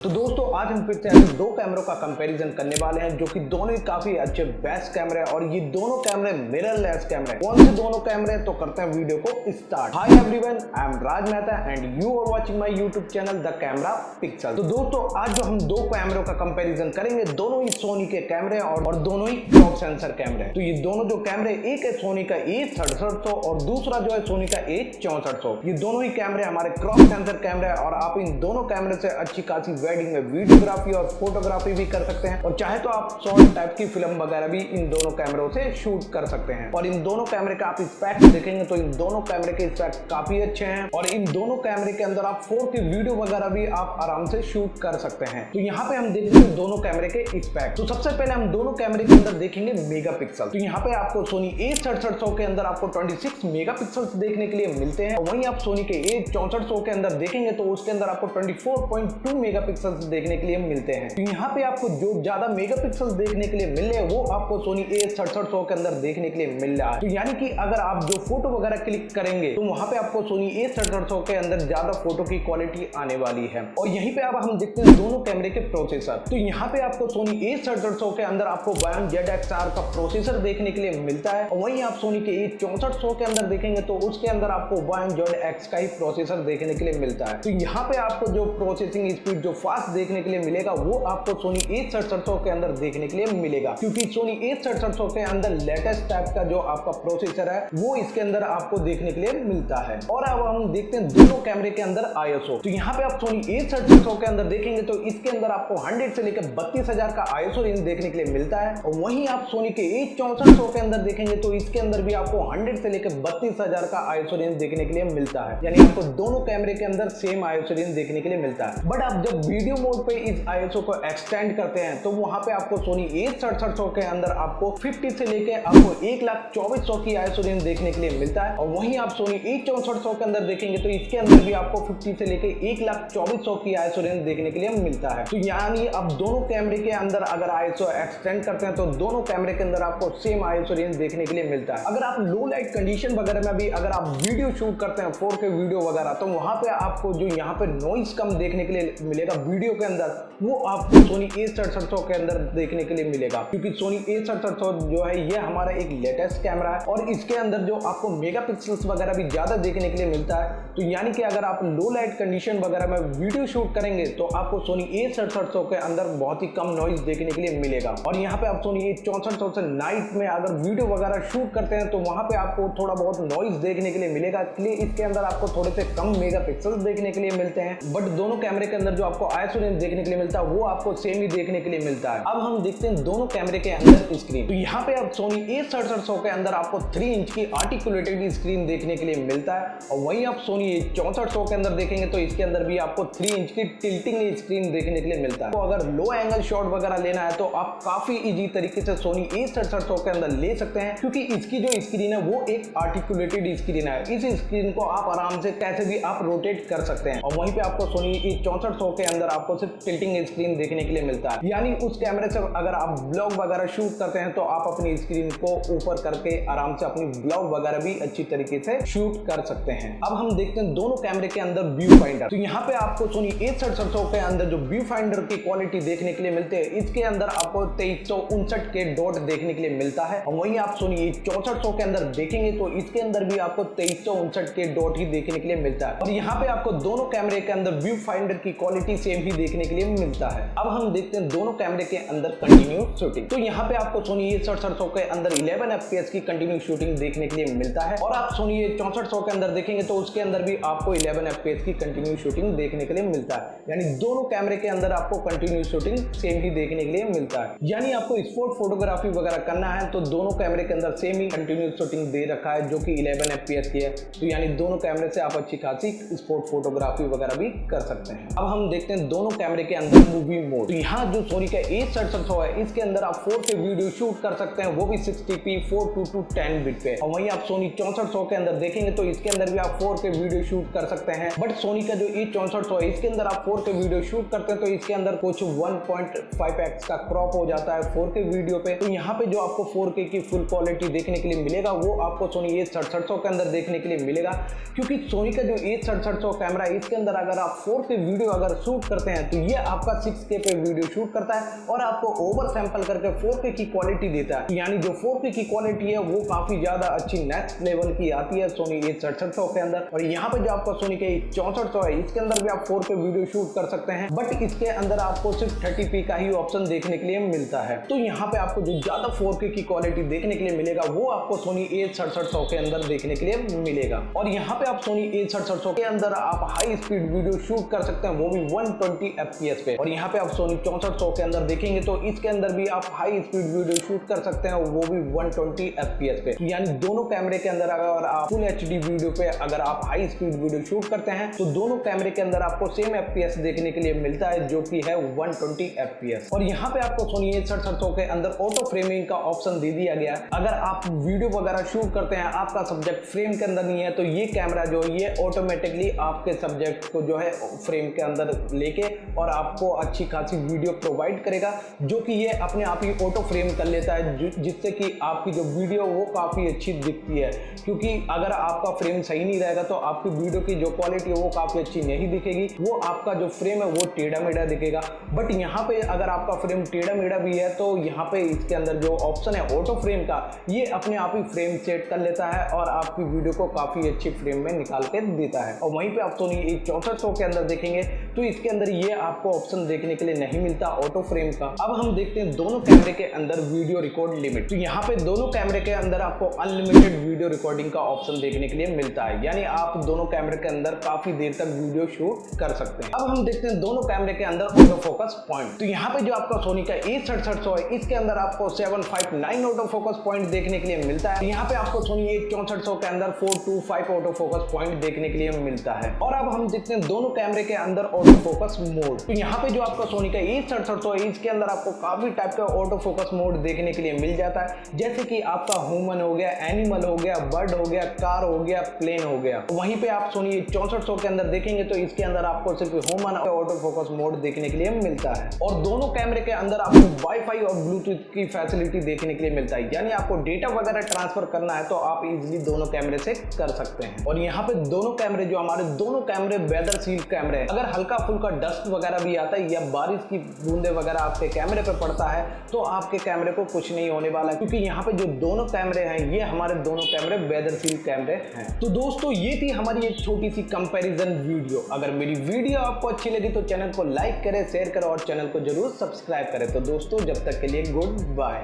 तो दोस्तों आज हम फिर से ऐसे दो कैमरों का कंपैरिजन करने वाले हैं जो कि दोनों ही काफी अच्छे बेस्ट कैमरे हैं और ये दोनों कैमरे मिररलेस कैमरे हैं। कौन से दोनों कैमरे तो करते हैं वीडियो को start. Hi everyone, I am Raj Mehta and you are watching my YouTube channel the camera pixel. तो दोस्तों आज जो हम दो कैमरों का कंपैरिजन करेंगे, दोनों ही सोनी के कैमरे और दोनों ही टॉप सेंसर कैमरे। तो ये दोनों जो कैमरे, एक है सोनी का A6700 और दूसरा जो है सोनी का A6400। ये दोनों ही कैमरे हमारे क्रॉप सेंसर कैमरे हैं और आप इन दोनों कैमरे से अच्छी खासी वेडिंग में वीडियोग्राफी और फोटोग्राफी भी कर सकते हैं और चाहे तो आप शॉर्ट टाइप की फिल्म वगैरह भी इन दोनों कैमरों से शूट कर सकते हैं। और इन दोनों कैमरे का आप स्पेक्स देखेंगे तो इन दोनों कैमरे के स्पेक्स काफी अच्छे हैं और इन दोनों कैमरे के अंदर आप 4K वीडियो वगैरह भी आप आराम से शूट कर सकते हैं। तो यहाँ पे हम देखेंगे दोनों कैमरे के स्पेक्स। तो सबसे पहले हम दोनों कैमरे के अंदर देखेंगे मेगापिक्सल। तो यहाँ पे आपको सोनी A6700 के अंदर आपको 26 मेगापिक्सल देखने के लिए मिलते हैं और वहीं आप सोनी के A6400 के अंदर देखेंगे तो उसके अंदर आपको 24.2 मेगापिक्सल देखने के लिए मिलते हैं। तो यहाँ पे आपको जो ज्यादा मेगापिक्सल देखने के लिए मिल रहे हैं वो आपको सोनी A6700 के अंदर देखने के लिए मिल रहा है। तो यानी कि अगर आप जो फोटो वगैरह क्लिक करेंगे तो वहां पे आपको सोनी A6700 के अंदर ज्यादा फोटो की क्वालिटी आने वाली है। और यहीं पे अब हम देखते हैं दोनों कैमरे के प्रोसेसर। तो यहाँ पे आपको सोनी A6700 के अंदर आपको Bion ZXR का प्रोसेसर देखने के लिए मिलता है और वहीं आप सोनी के A6400 के अंदर देखेंगे तो उसके अंदर आपको Bion ZX का ही प्रोसेसर देखने के लिए मिलता है। तो यहाँ पे आपको जो प्रोसेसिंग स्पीड जो फास्ट देखने के लिए मिलेगा वो आपको सोनी A6700 के अंदर देखने के लिए मिलेगा, क्योंकि सोनी A6700 के अंदर लेटेस्ट टाइप का जो आपका प्रोसेसर है वो इसके अंदर आपको देखने के लिए मिलता है। और अब हम देखते हैं दोनों कैमरे के अंदर ISO। तो यहाँ पे आप सोनी A6700 के अंदर देखेंगे तो इसके अंदर आपको 100 से लेकर 32,000 का ISO रेंज देखने के लिए मिलता है और वहीं आप सोनी के A6400 के अंदर देखेंगे तो इसके अंदर भी आपको 100 से लेकर 32,000 का ISO रेंज देखने के लिए मिलता है। यानी आपको दोनों कैमरे के अंदर सेम ISO रेंज देखने के लिए मिलता है। बट आप जब वीडियो मोड पे इस ISO को एक्सटेंड करते हैं तो वहां पे आपको सोनी A6700 के अंदर आपको 50 से लेके आपको 1,24,100 की ISO रेंज देखने के लिए मिलता है और वहीं आप सोनी A6400 के अंदर देखेंगे तो इसके अंदर भी आपको 50 से लेके 1,24,100 की ISO रेंज देखने के लिए मिलता है। तो यानी अब दोनों कैमरे के अंदर अगर ISO एक्सटेंड करते हैं तो दोनों कैमरे के अंदर आपको सेम ISO रेंज देखने के लिए मिलता है। अगर आप लो लाइट कंडीशन वगैरह में भी अगर आप वीडियो शूट करते हैं 4K वीडियो वगैरह, तो वहां पे आपको जो यहाँ पे नॉइज कम देखने के लिए मिलेगा वीडियो के अंदर वो आपको सोनी A6700 के अंदर देखने के लिए मिलेगा, क्योंकि सोनी A6700 जो है ये हमारा एक लेटेस्ट कैमरा है और इसके अंदर जो आपको मेगापिक्सल्स वगैरह भी ज्यादा देखने के लिए मिलता है। तो यानी कि अगर आप लो लाइट कंडीशन वगैरह में वीडियो शूट करेंगे तो आपको सोनी A6700 के अंदर बहुत ही कम नॉइज देखने के लिए मिलेगा। और यहाँ पे आप सोनी A6400 से नाइट में अगर वीडियो वगैरह शूट करते हैं तो वहां पे आपको थोड़ा बहुत नॉइज देखने के लिए मिलेगा, इसलिए इसके अंदर आपको थोड़े से कम मेगापिक्सल्स देखने के लिए मिलते हैं। बट दोनों कैमरे के अंदर जो आपको ISO रेंज देखने के लिए मिलता है वो आपको सेम ही देखने के लिए मिलता है। अब हम देखते हैं दोनों कैमरे के अंदर स्क्रीन। तो यहाँ पे आप सोनी A6700 के अंदर आपको 3 इंच की आर्टिकुलेटेड स्क्रीन देखने के लिए मिलता है और वहीं आप सोनी A6400 के अंदर देखेंगे तो इसके अंदर भी आपको 3 इंच की टिल्टिंग स्क्रीन देखने के लिए मिलता है। तो अगर लो एंगल शॉट वगैरह लेना है तो आप काफी इजी तरीके से सोनी A6700 के अंदर ले सकते हैं, क्योंकि इसकी जो स्क्रीन है वो एक आर्टिकुलेटेड स्क्रीन है। इस स्क्रीन को आप आराम से कैसे भी आप रोटेट कर सकते हैं और वहीं पे आपको सोनी A6400 के अंदर आपको सिर्फ टिल्टिंग स्क्रीन देखने के लिए मिलता है। यानी उस कैमरे से अगर आप ब्लॉग वगैरह शूट करते हैं तो आप अपनी स्क्रीन को ऊपर करके आराम से अपनी ब्लॉग वगैरह भी अच्छी तरीके से शूट कर सकते हैं। अब हम देखते हैं दोनों कैमरे के अंदर व्यू फाइंडर। तो यहाँ पे आपको सोनी A6700 के अंदर जो व्यू फाइंडर की क्वालिटी देखने के लिए मिलते हैं, इसके अंदर आपको 2359 के डॉट देखने के लिए मिलता है और वहीं आप सोनी A6400 के अंदर देखेंगे तो इसके अंदर भी आपको 2359 के डॉट ही देखने के लिए मिलता है। और यहाँ पे आपको दोनों कैमरे के अंदर व्यू फाइंडर की क्वालिटी सेम ही देखने के लिए मिलता है। अब हम देखते हैं दोनों कैमरे के अंदर कंटिन्यू शूटिंग। तो यहाँ पे आपको सोनी A6700 के अंदर 11 FPS की कंटिन्यू शूटिंग देखने के लिए मिलता है और आप सोनी A6400 के अंदर देखेंगे तो उसके अंदर भी आपको 11 FPS की कंटिन्यू शूटिंग देखने के लिए मिलता है। यानी दोनों कैमरे के अंदर आपको कंटिन्यू शूटिंग सेम ही देखने के लिए मिलता है। यानी आपको स्पोर्ट फोटोग्राफी वगैरह करना है तो दोनों कैमरे के अंदर सेम ही कंटिन्यू शूटिंग दे रखा है जो कि 11 FPS की है। तो यानी दोनों कैमरे से आप अच्छी खासी स्पोर्ट फोटोग्राफी वगैरह भी कर सकते हैं। अब हम देखते हैं दोनों कैमरे के अंदर मूवी मोड। तो यहाँ जो सोनी का A6700 है इसके अंदर आप 4K वीडियो शूट कर सकते हैं, वो भी 60p 42210 बिट पे। और वहीं आप सोनी 6400 के अंदर देखेंगे तो इसके अंदर भी आप 4K वीडियो शूट कर सकते हैं। बट सोनी का जो A6400 है इसके अंदर आप 4K वीडियो शूट करते हैं तो इसके अंदर कुछ 1.5x का क्रॉप हो जाता है 4K वीडियो पे। तो यहाँ पे जो आपको 4K की फुल क्वालिटी देखने के लिए मिलेगा वो आपको सोनी A6700 के अंदर देखने के लिए मिलेगा, क्योंकि सोनी का जो A6700 कैमरा है इसके अंदर अगर आप 4K वीडियो अगर शूट करते हैं तो ये आपका 6K पे वीडियो शूट करता है और आपको ओवर सैंपल करके 4K की क्वालिटी देता है। यानी जो 4K की क्वालिटी है वो काफी ज्यादा अच्छी नेक्स्ट लेवल की आती है सोनी A6700 के अंदर। और यहाँ पे जो आपका सोनी के 6400 है इसके अंदर भी आप 4K वीडियो शूट कर सकते हैं, बट इसके अंदर आपको सिर्फ 30p का ही ऑप्शन देखने के लिए मिलता है। तो यहाँ पे आपको जो ज्यादा 4K की क्वालिटी देखने के लिए मिलेगा वो आपको सोनी A6700 के अंदर देखने के लिए मिलेगा। और यहाँ पे आप सोनी A6700 के अंदर आप हाई स्पीड वीडियो शूट कर सकते हैं, वो भी 120 FPS पे। और यहाँ पे आप सोनी 6400 के अंदर देखेंगे तो इसके अंदर भी आप हाई स्पीड वीडियो शूट कर सकते हैं, वो भी 120 FPS पे। यानी दोनों कैमरे के अंदर अगर आप फुल HD वीडियो पे अगर आप हाई स्पीड वीडियो शूट करते हैं तो दोनों कैमरे के अंदर आपको सेम FPS देखने के लिए मिलता है, जो कि है 120 FPS। और यहाँ पे आपको सोनी A6700 के अंदर ऑटो फ्रेमिंग का ऑप्शन दे दिया गया है। अगर आप वीडियो वगैरह शूट करते हैं, आपका सब्जेक्ट फ्रेम के अंदर नहीं है, तो ये कैमरा जो ये ऑटोमेटिकली आपके सब्जेक्ट को जो है फ्रेम के अंदर लेके और आपको अच्छी खासी वीडियो प्रोवाइड करेगा, जो कि ये अपने आप ही ऑटो फ्रेम कर लेता है, जिससे कि आपकी जो वीडियो वो काफी अच्छी दिखती है। क्योंकि अगर आपका फ्रेम सही नहीं रहेगा तो आपकी वीडियो की जो क्वालिटी है वो काफी अच्छी नहीं दिखेगी, वो आपका जो फ्रेम है वो टेढ़ा मेढ़ा दिखेगा। बट यहाँ पे अगर आपका फ्रेम टेढ़ा मेढ़ा भी है तो यहाँ पे इसके अंदर जो ऑप्शन है ऑटो फ्रेम का, ये अपने आप ही फ्रेम सेट कर लेता है और आपकी वीडियो को काफी अच्छी फ्रेम में निकाल के देता है। और वहीं पे आप सोनी A6400 के अंदर देखेंगे तो इसके अंदर ये आपको ऑप्शन देखने के लिए नहीं मिलता ऑटो फ्रेम का। अब हम देखते हैं दोनों कैमरे के अंदर वीडियो रिकॉर्ड लिमिट। तो यहाँ पे दोनों कैमरे के अंदर आपको अनलिमिटेड वीडियो रिकॉर्डिंग का ऑप्शन देखने के लिए मिलता है, यानी आप दोनों कैमरे के अंदर काफी देर तक वीडियो शूट कर सकते हैं। अब हम देखते हैं दोनों कैमरे के अंदर ऑटो फोकस पॉइंट। तो यहाँ पे जो आपका सोनी का A6700 है इसके अंदर आपको 759 ऑटो फोकस पॉइंट देखने के लिए मिलता है। यहाँ पे आपको सोनी A6400 के अंदर 425 ऑटो फोकस पॉइंट देखने के लिए मिलता है। और अब हम देखते हैं दोनों कैमरे के अंदर ऑटो फोकस मोड। तो यहाँ पे जो आपका सोनी का A6700 है इसके अंदर आपको काफी टाइप का ऑटो फोकस मोड देखने के लिए मिल जाता है, जैसे कि आपका ह्यूमन हो गया, एनिमल हो गया, बर्ड हो गया, कार हो गया, प्लेन हो गया। वहीं पे आप सोनी A6400 के अंदर देखेंगे तो इसके अंदर आपको सिर्फ ह्यूमन ऑटो फोकस मोड देखने के लिए मिलता है। और दोनों कैमरे के अंदर आपको वाईफाई और ब्लूटूथ की फैसिलिटी देखने के लिए मिलता है, यानी आपको डेटा वगैरह ट्रांसफर करना है तो आप इजिली दोनों कैमरे से कर सकते हैं। और यहाँ पे दोनों कैमरे जो हमारे दोनों कैमरे वेदर सील कैमरे हैं, अगर हल्का फुल्का डस्ट वगैरह भी आता है या बारिश की बूंदे वगैरह आपके कैमरे पे पड़ता है तो आपके कैमरे को कुछ नहीं होने वाला है, क्योंकि यहाँ पे जो दोनों कैमरे हैं ये हमारे दोनों कैमरे वेदर सील कैमरे हैं। तो दोस्तों ये थी हमारी एक छोटी सी कंपैरिजन वीडियो। अगर मेरी वीडियो आपको अच्छी लगी तो चैनल को लाइक करें, शेयर करें और चैनल को जरूर सब्सक्राइब करें। तो दोस्तों जब तक के लिए गुड बाय।